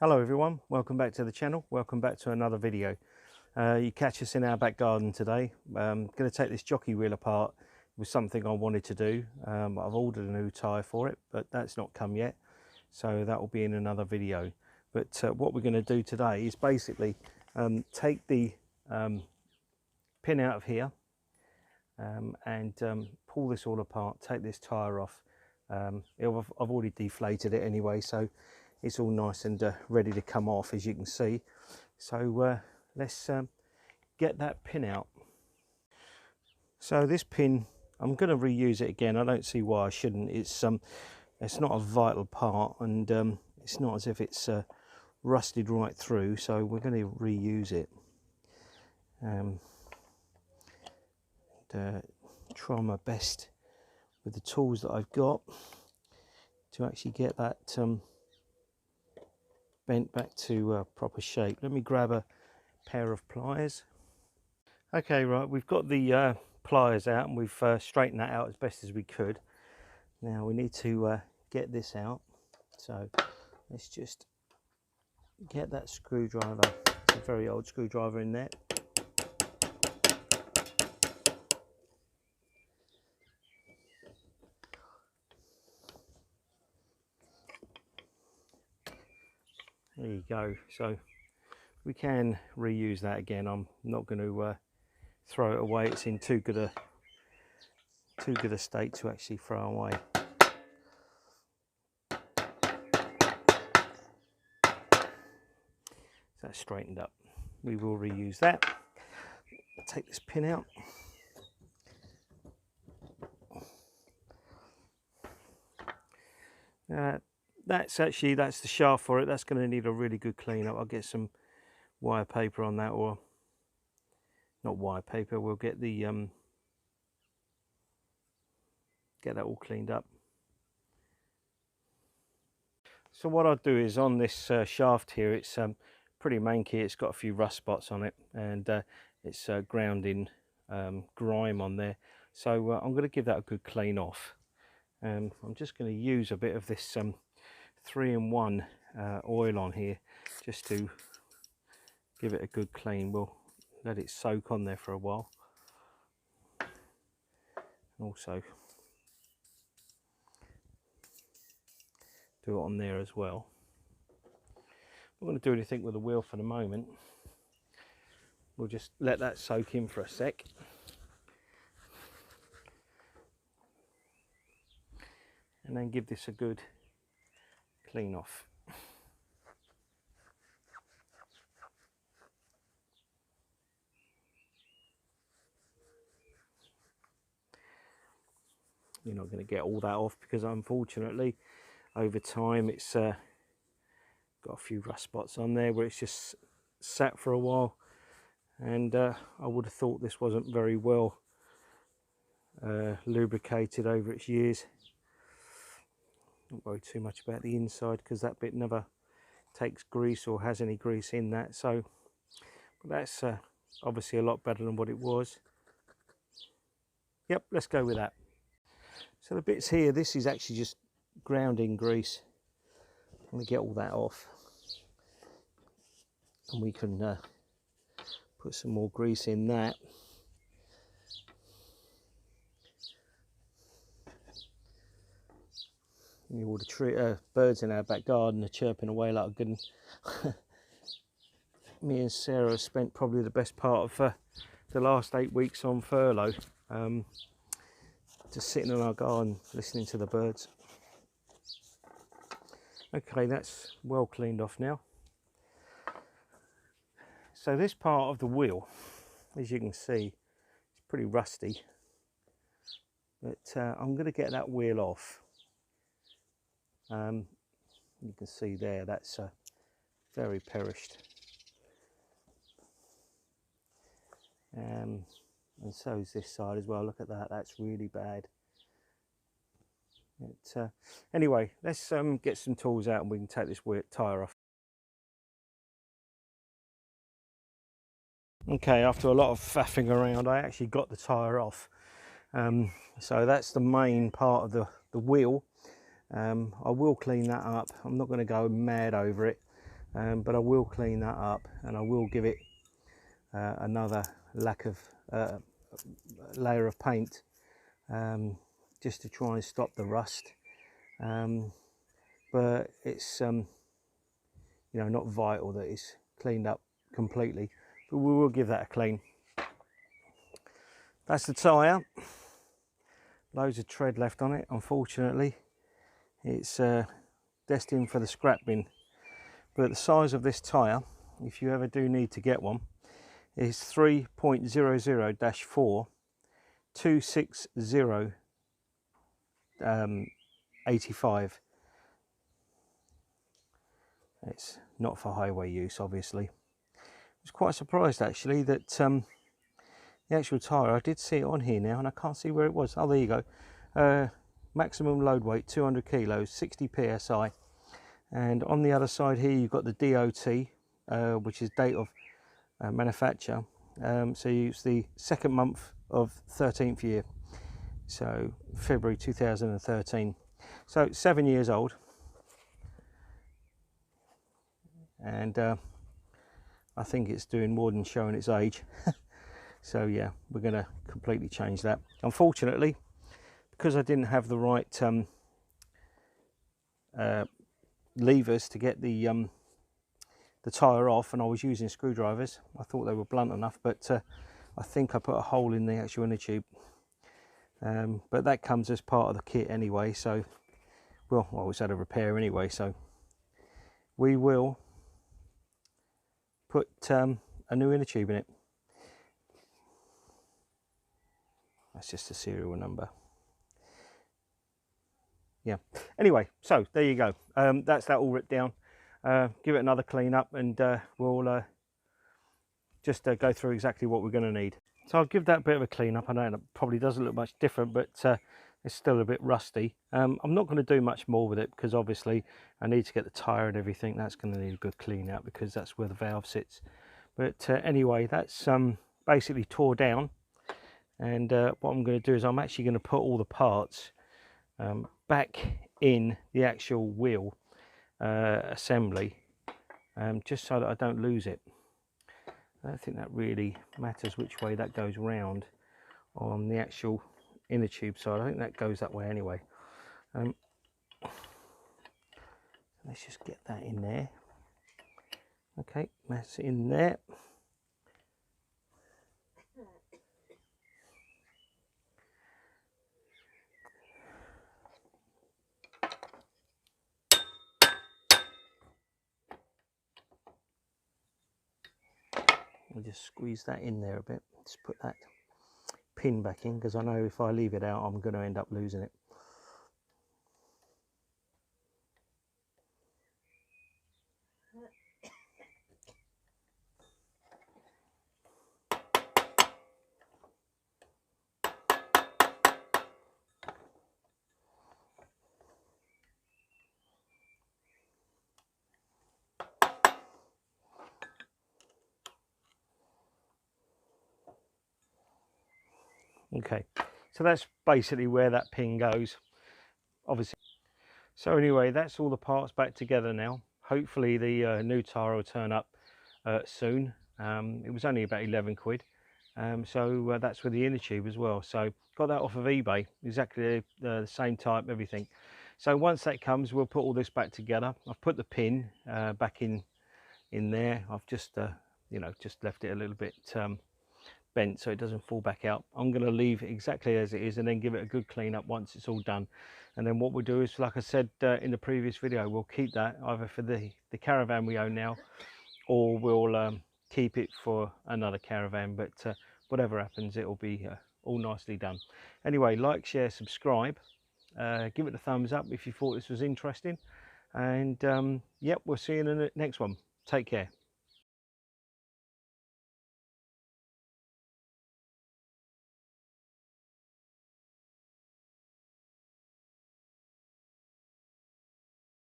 Hello everyone, welcome back to the channel, welcome back to another video. You catch us in our back garden today. I'm going to take this jockey wheel apart. It was something I wanted to do. I've ordered a new tyre for it, but that's not come yet, so that will be in another video. But what we're going to do today is basically take the pin out of here and pull this all apart, take this tyre off. I've already deflated it anyway, so it's all nice and ready to come off, as you can see. So let's get that pin out. So this pin, I'm going to reuse it again. I don't see why I shouldn't. It's not a vital part, and it's not as if it's rusted right through, so we're going to reuse it. Try my best with the tools that I've got to actually get that bent back to proper shape. Let me grab a pair of pliers. Okay, right, we've got the pliers out and we've straightened that out as best as we could. Now we need to get this out, so let's just get that screwdriver. It's a very old screwdriver in there. There you go. So we can reuse that again. I'm not going to throw it away. It's in too good a state to actually throw away. So that's straightened up. We will reuse that. Take this pin out. That's the shaft for it. That's going to need a really good clean up. I'll get some wire paper on that, or not wire paper. We'll get the get that all cleaned up. So what I'll do is on this shaft here, it's pretty manky. It's got a few rust spots on it, and it's ground in grime on there. So I'm going to give that a good clean off. I'm just going to use a bit of this 3-in-1 oil on here just to give it a good clean. We'll let it soak on there for a while. Also do it on there as well. I'm not going to do anything with the wheel for the moment. We'll just let that soak in for a sec. And then give this a good clean off. You're not going to get all that off because unfortunately over time it's got a few rust spots on there where it's just sat for a while, and I would have thought this wasn't very well lubricated over its years. Don't worry too much about the inside because that bit never takes grease or has any grease in that, so that's obviously a lot better than what it was. Yep, let's go with that. So the bits here, this is actually just ground in grease. I'm going to get all that off, and we can put some more grease in that. All the birds in our back garden are chirping away like a good one. Me and Sarah have spent probably the best part of the last 8 weeks on furlough, just sitting in our garden listening to the birds. Okay, that's well cleaned off now. So this part of the wheel, as you can see, it's pretty rusty, but I'm going to get that wheel off. You can see there, that's very perished, and so is this side as well. Look at that, that's really bad. Anyway, let's get some tools out and we can take this tyre off. Okay, after a lot of faffing around, I actually got the tyre off. So that's the main part of the wheel. I will clean that up. I'm not going to go mad over it. but I will clean that up, and I will give it another layer of paint, just to try and stop the rust. But it's you know, not vital that it's cleaned up completely, but we will give that a clean. That's the tyre. Loads of tread left on it, unfortunately. It's destined for the scrap bin. But the size of this tyre, if you ever do need to get one, is 3.00-4 260 85. It's not for highway use, obviously. I was quite surprised actually that the actual tyre, I did see it on here now and I can't see where it was. Oh, there you go. Maximum load weight 200 kilos, 60 psi. And on the other side here you've got the DOT, which is date of manufacture. So it's the second month of 13th year, so February 2013. So 7 years old. And I think it's doing more than showing its age. So yeah, we're going to completely change that. Unfortunately, because I didn't have the right levers to get the tyre off, and I was using screwdrivers, I thought they were blunt enough, but I think I put a hole in the actual inner tube. But that comes as part of the kit anyway, so well, I always had a repair anyway, so we will put a new inner tube in it. That's just a serial number. Yeah, anyway, so there you go. That's that all ripped down. Give it another clean up, and we'll just go through exactly what we're going to need. So I'll give that a bit of a clean up. I know it probably doesn't look much different, but it's still a bit rusty. I'm not going to do much more with it because obviously I need to get the tyre and everything. That's going to need a good clean out because that's where the valve sits. But anyway, that's basically tore down, and what I'm going to do is I'm actually going to put all the parts back in the actual wheel assembly, just so that I don't lose it. I don't think that really matters which way that goes round on the actual inner tube side. I think that goes that way anyway. Let's just get that in there. Okay, that's in there. I'll just squeeze that in there a bit. Just put that pin back in, because I know if I leave it out I'm going to end up losing it. Okay, so that's basically where that pin goes, obviously. So anyway, that's all the parts back together now. Hopefully the new tyre will turn up soon. It was only about 11 quid. So that's with the inner tube as well. So got that off of eBay, exactly the same type, everything. So once that comes, we'll put all this back together. I've put the pin back in there. I've just you know, just left it a little bit bent so it doesn't fall back out. I'm going to leave it exactly as it is and then give it a good clean up once it's all done. And then what we'll do is, like I said in the previous video, we'll keep that either for the Caravan we own now, or we'll keep it for another Caravan. But whatever happens, it will be all nicely done. Anyway, like, share, subscribe, give it a thumbs up if you thought this was interesting, and yep, we'll see you in the next one. Take care.